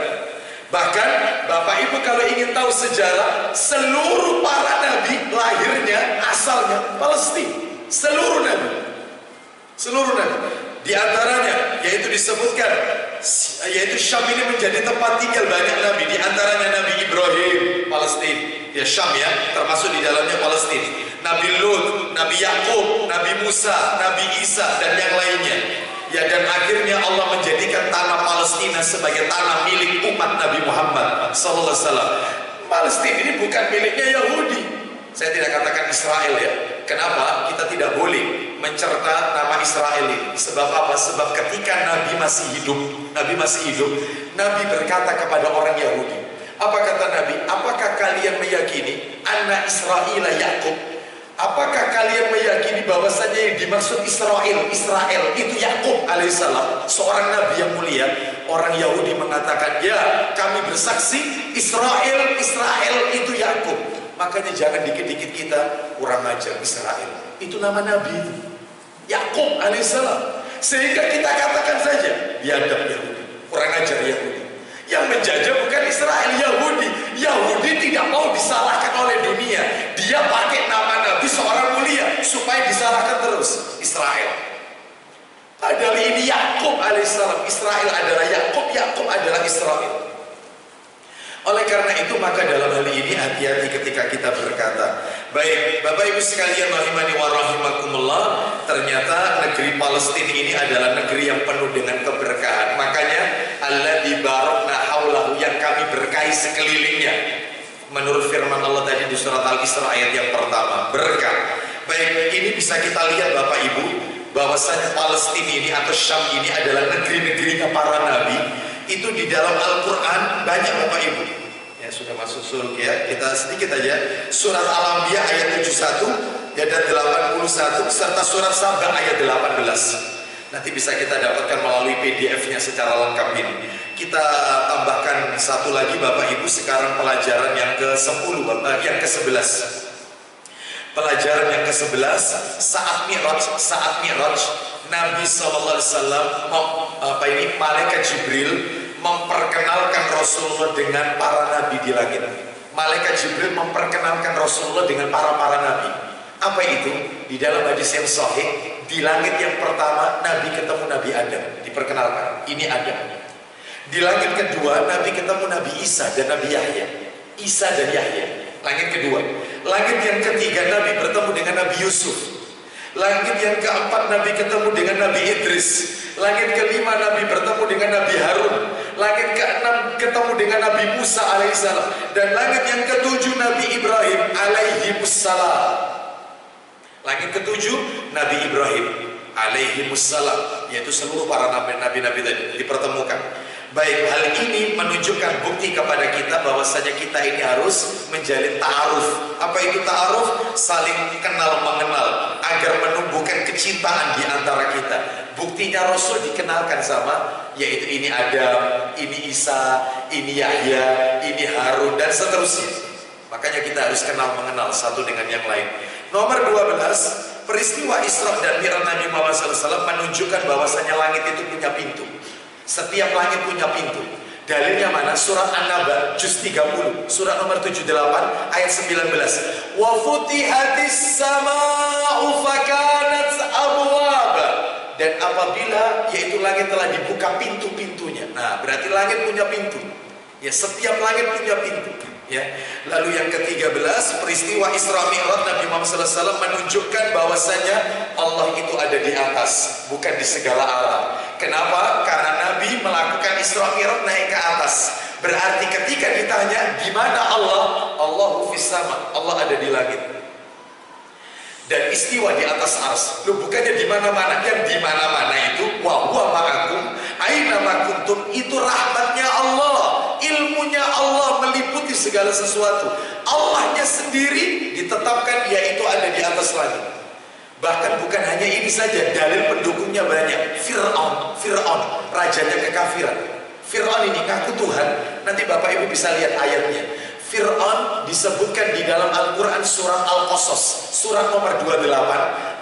Bahkan Bapak Ibu kalau ingin tahu sejarah, seluruh para nabi lahirnya asalnya Palestina. Seluruh nabi. Seluruh nabi. Di antaranya yaitu disebutkan, yaitu Syam ini menjadi tempat tinggal banyak nabi. Di antaranya Nabi Ibrahim, Palestina. Ya Syam ya, termasuk di dalamnya Palestina. Nabi Lut, Nabi Yakub, Nabi Musa, Nabi Isa dan yang lainnya. Ya, dan akhirnya Allah menjadikan tanah Palestina sebagai tanah milik umat Nabi Muhammad sallallahu alaihi wasallam. Palestina ini bukan miliknya Yahudi. Saya tidak katakan Israel ya. Kenapa? Kita tidak boleh mencerta nama Israel ini. Sebab apa? Sebab ketika Nabi masih hidup, Nabi berkata kepada orang Yahudi. Apa kata Nabi? Apakah kalian meyakini anak Israel Yakub? Apakah kalian meyakini bahwasanya yang dimaksud Israel itu Yakub alaihissalam, seorang nabi yang mulia? Orang Yahudi mengatakan, ya, kami bersaksi Israel itu Yakub. Makanya jangan dikit-dikit kita kurang ajar Israel. Itu nama nabi Yakub alaihissalam. Sehingga kita katakan saja biadab Yahudi, kurang ajar Yahudi. Yang menjajah bukan Israel, Yahudi. Yahudi tidak mau disalahkan oleh dunia. Dia pakai nama nabi seorang mulia supaya disalahkan terus Israel. Padahal ini Yakub alaihissalam. Israel adalah Yakub, Yakub adalah Israel. Oleh karena itu maka dalam hal ini hati-hati ketika kita berkata. Baik, Bapak Ibu sekalian rahimani wa rahimakumullah, ternyata negeri Palestina ini adalah negeri yang penuh dengan keberkahan. Makanya alladzi barakna haulahu, yang kami berkahi sekelilingnya. Menurut firman Allah tadi di surat Al-Isra ayat yang pertama, berkah. Baik, ini bisa kita lihat Bapak Ibu, bahwasanya Palestina ini atau Syam ini adalah negeri-negerinya para nabi. Itu di dalam Al-Quran banyak Bapak Ibu. Ya sudah masuk surga ya. Kita sedikit aja. Surat Al-Anbiya ayat 71 ya, dan 81 serta surat Saba ayat 18. Nanti bisa kita dapatkan melalui PDF-nya secara lengkap ini. Kita tambahkan satu lagi Bapak Ibu, sekarang pelajaran yang ke-10, yang ke-11. Pelajaran yang ke-11 saat Mi'raj Nabi SAW malaikat Jibril memperkenalkan Rasulullah dengan para nabi di langit. Malaikat Jibril memperkenalkan Rasulullah dengan para nabi. Apa itu? Di dalam hadis yang sahih, di langit yang pertama Nabi ketemu Nabi Adam, diperkenalkan, ini Adam. Di langit kedua Nabi ketemu Nabi Isa dan Nabi Yahya. Isa dan Yahya, langit kedua. Langit yang ketiga Nabi bertemu dengan Nabi Yusuf. Langit yang keempat Nabi ketemu dengan Nabi Idris. Langit kelima Nabi bertemu dengan Nabi Harun. Langit keenam ketemu dengan Nabi Musa alaihissalam. Dan langit yang ketujuh Nabi Ibrahim alaihissalam. Langit ketujuh Nabi Ibrahim alaihimussalam, yaitu seluruh para nabi-nabi tadi dipertemukan. Baik, hal ini menunjukkan bukti kepada kita bahwasanya kita ini harus menjalin ta'aruf. Apa itu ta'aruf? Saling kenal mengenal agar menumbuhkan kecintaan di antara kita. Buktinya Rasul dikenalkan sama, yaitu ini Adam, ini Isa, ini Yahya, ini Harun, dan seterusnya. Makanya kita harus kenal mengenal satu dengan yang lain. Nomor 12, peristiwa Isra dan Mi'raj Nabi Muhammad SAW menunjukkan bahwasanya langit itu punya pintu. Setiap langit punya pintu. Dalilnya mana? Surat An-Naba juz 30, surat nomor 78 ayat 19. Wa futihatis sama'u fakanat abwaba. Dan apabila yaitu langit telah dibuka pintu-pintunya. Nah, berarti langit punya pintu. Ya, setiap langit punya pintu. Ya. Lalu yang ke-13, peristiwa Isra Mi'raj Nabi Muhammad SAW menunjukkan bahwasanya Allah itu ada di atas, bukan di segala arah. Kenapa? Karena Nabi melakukan Isra Mi'raj naik ke atas. Berarti ketika ditanya di mana Allah, Allahu fis sama, Allah ada di langit. Dan istiwa di atas ars. Loh, bukannya di mana-mana. Yang di mana-mana itu wa huwa ma'akum aina ma kuntum, itu rahmatnya Allah, ilmunya Allah meliputi segala sesuatu. Allahnya sendiri ditetapkan yaitu ada di atas langit. Bahkan bukan hanya ini saja, dalil pendukungnya banyak. Fir'aun, rajanya kekafiran. Fir'aun ini ngaku Tuhan. Nanti Bapak Ibu bisa lihat ayatnya. Fir'aun disebutkan di dalam Al-Quran surat Al-Qasas, surat nomor 28,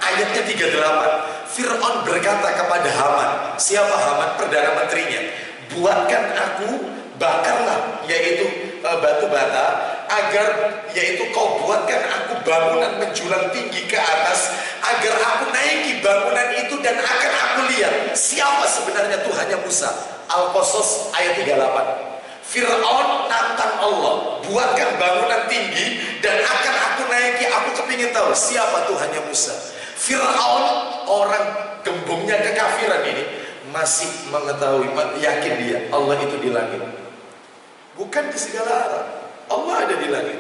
ayatnya 38. Fir'aun berkata kepada Haman, siapa Haman? Perdana menterinya. Buatkan aku, bakarlah, yaitu batu bata, agar yaitu kau buatkan aku bangunan menjulang tinggi ke atas, agar aku naiki bangunan itu dan akan aku lihat siapa sebenarnya Tuhannya Musa. Al-Qasas ayat 38. Fir'aun nantang Allah, buatkan bangunan tinggi dan akan aku naiki, aku kepingin tahu siapa Tuhannya Musa. Fir'aun, orang gembongnya kekafiran ini, masih mengetahui, yakin dia Allah itu di langit, bukan di segala arah. Allah ada di langit.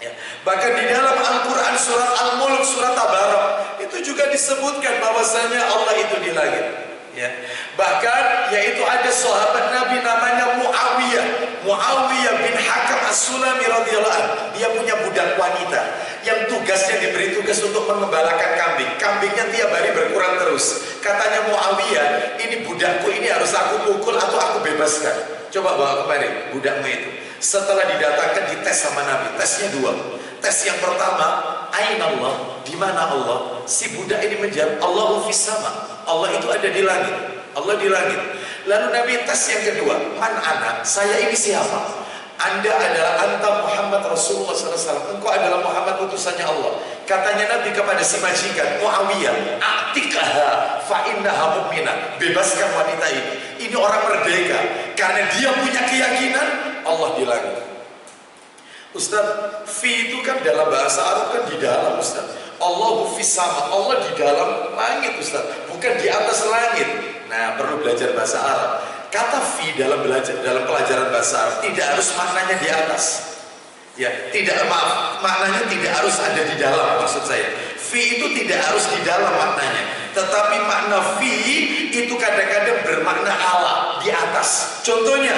Ya. Bahkan di dalam Al-Quran surat Al-Mulk, surat Tabarak, itu juga disebutkan bahwasanya Allah itu di langit. Ya. Bahkan yaitu ada sahabat Nabi namanya Muawiyah bin Hakam As-Sulami radhiyallahu anhu. Dia punya budak wanita yang tugasnya diberi tugas untuk mengembalakan kambing. Kambingnya tiap hari berkurang terus. Katanya Muawiyah, ini budakku ini harus aku pukul atau aku bebaskan. Coba bawa kemari budakmu itu. Setelah didatangkan dites sama Nabi, tesnya dua. Tes yang pertama, aina Allah, di mana Allah? Si budak ini menjawab, Allahu fis sama, Allah itu ada di langit. Allah di langit. Lalu Nabi tes yang kedua, man ana, saya ini siapa? Anda adalah anta Muhammad Rasulullah SAW. Engkau adalah Muhammad utusannya Allah. Katanya Nabi kepada si majikan Muawiyah, a'tikaha fa innaha mu'minah. Bebaskan wanita ini. Ini orang merdeka karena dia punya keyakinan Allah di langit. Ustaz, fi itu kan dalam bahasa Arab kan di dalam, Ustaz. Allahu fis sama, Allah di dalam langit, Ustaz, bukan di atas langit. Nah, perlu belajar bahasa Arab. Kata fi dalam pelajaran bahasa Arab tidak harus maknanya di atas. Ya, maknanya tidak harus ada di dalam, maksud saya. Fi itu tidak harus di dalam maknanya, tetapi makna fi itu kadang-kadang bermakna ala, di atas. Contohnya,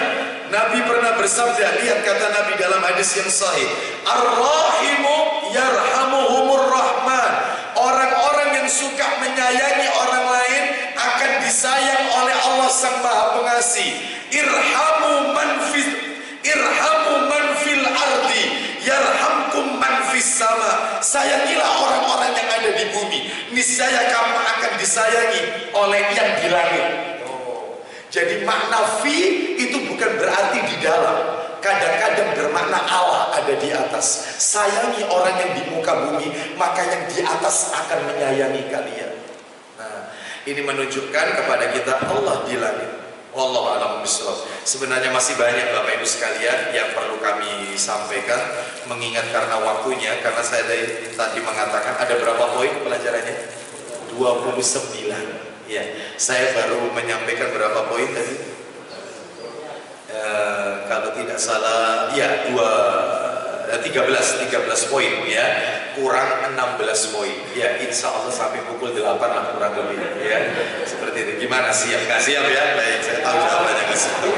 Nabi pernah bersabda, lihat kata Nabi dalam hadis yang sahih, Ar-Rahimu yarhamuhumur Rahman. Orang-orang yang suka menyayangi orang lain akan disayang oleh Allah Sang Maha Pengasih. Irhamu man fil ardi yarhamkum man fis sama. Sayangilah orang-orang yang ada di bumi, niscaya kamu akan disayangi oleh yang di langit. Jadi makna fi itu bukan berarti di dalam. Kadang-kadang bermakna Allah ada di atas. Sayangi orang yang di muka bumi, maka yang di atas akan menyayangi kalian. Nah, ini menunjukkan kepada kita Allah di langit. Wallahu a'lam bishawab. Sebenarnya masih banyak Bapak Ibu sekalian yang perlu kami sampaikan, mengingat karena waktunya, karena saya tadi mengatakan ada berapa poin pelajarannya? 29. Ya, saya baru menyampaikan berapa poin tadi? Kalau tidak salah, ya 13 poin ya, kurang 16 poin ya, insya Allah sampai pukul 8 lah kurang lebih ya, seperti itu. Gimana, siap nggak siap ya? Baik, saya tahu jawabannya ke situ.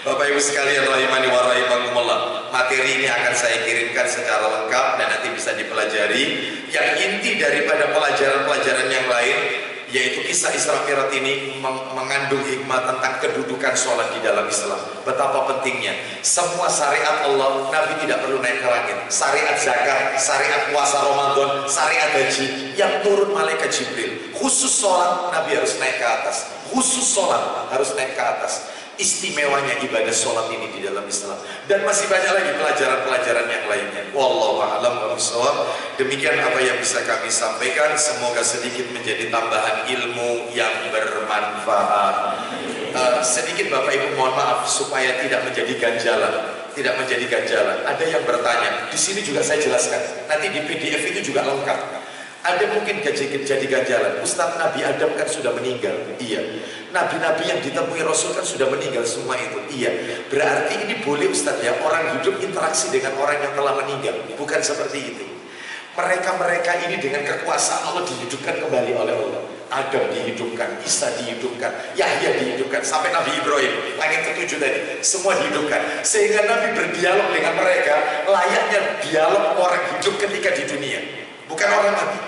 Bapak Ibu sekalian rahimani wa rahimakumullah, materi ini akan saya kirimkan secara lengkap dan nanti bisa dipelajari. Yang inti daripada pelajaran-pelajaran yang lain, yaitu kisah Isra Mi'raj ini mengandung hikmah tentang kedudukan sholat di dalam Islam. Betapa pentingnya. Semua syariat Allah, Nabi tidak perlu naik ke langit. Syariat zakat, syariat puasa Ramadan, syariat haji, yang turun malaikat Jibril. Khusus sholat, Nabi harus naik ke atas. Khusus sholat harus naik ke atas. Istimewanya ibadah sholat ini di dalam Islam. Dan masih banyak lagi pelajaran-pelajaran yang lainnya. Wallahu a'lam bishawab. Demikian apa yang bisa kami sampaikan. Semoga sedikit menjadi tambahan ilmu yang bermanfaat. Sedikit Bapak Ibu mohon maaf supaya tidak menjadi ganjalan. Tidak menjadi ganjalan. Ada yang bertanya. Di sini juga saya jelaskan. Nanti di PDF itu juga lengkap. Ada mungkin jadi ganjalan. Ustaz, Nabi Adam kan sudah meninggal. Iya. Nabi-nabi yang ditemui Rasul kan sudah meninggal semua itu. Iya. Berarti ini boleh Ustaz ya, orang hidup interaksi dengan orang yang telah meninggal. Bukan seperti itu. Mereka-mereka ini dengan kekuasaan Allah dihidupkan kembali oleh Allah. Adam dihidupkan, Isa dihidupkan, Yahya dihidupkan, sampai Nabi Ibrahim, langit ketujuh tadi, semua dihidupkan. Sehingga Nabi berdialog dengan mereka layaknya dialog orang hidup ketika di dunia. Bukan orang mati,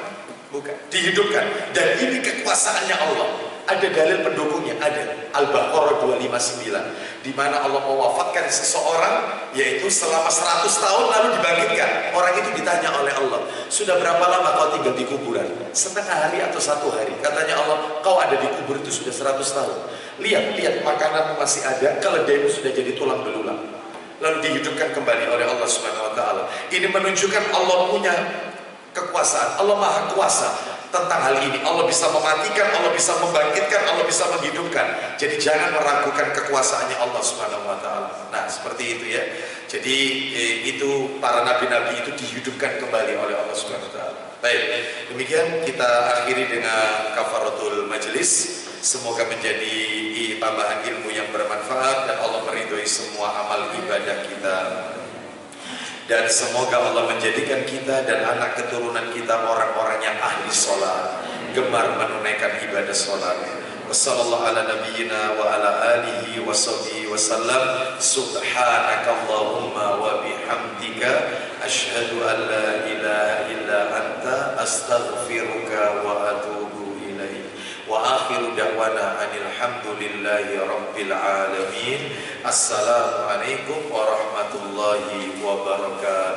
bukan, dihidupkan. Dan ini kekuasaannya Allah. Ada dalil pendukungnya, ada Al-Baqarah 259, di mana Allah mewafatkan seseorang, yaitu selama 100 tahun lalu dibangkitkan. Orang itu ditanya oleh Allah, sudah berapa lama kau tinggal di kuburan? Setengah hari atau 1 hari? Katanya Allah, kau ada di kubur itu sudah 100 tahun. Lihat makananmu masih ada, keledaimu sudah jadi tulang belulang. Lalu dihidupkan kembali oleh Allah Subhanahu Wa Taala. Ini menunjukkan Allah punya kekuasaan, Allah Maha Kuasa tentang hal ini. Allah bisa mematikan, Allah bisa membangkitkan, Allah bisa menghidupkan. Jadi jangan meragukan kekuasaannya Allah Subhanahu Wa Taala. Nah seperti itu ya. Jadi itu para nabi-nabi itu dihidupkan kembali oleh Allah Subhanahu Wa Taala. Baik, demikian kita akhiri dengan kafaratul majelis. Semoga menjadi tambahan ilmu yang bermanfaat dan Allah meridhoi semua amal ibadah kita. Dan semoga Allah menjadikan kita dan anak keturunan kita orang-orang yang ahli sholat, gemar menunaikan ibadah sholat. Wassallallahu ala nabiyyina wa ala alihi wa sahbihi wasallam. Subhanakallahumma wa bihamdika asyhadu an la ilaha illa anta astaghfiruka wa atubu ilaik. Wa akhiru da'wana anil hamdulillahi rabbil alamin. Assalamualaikum warahmatullahi wabarakatuh.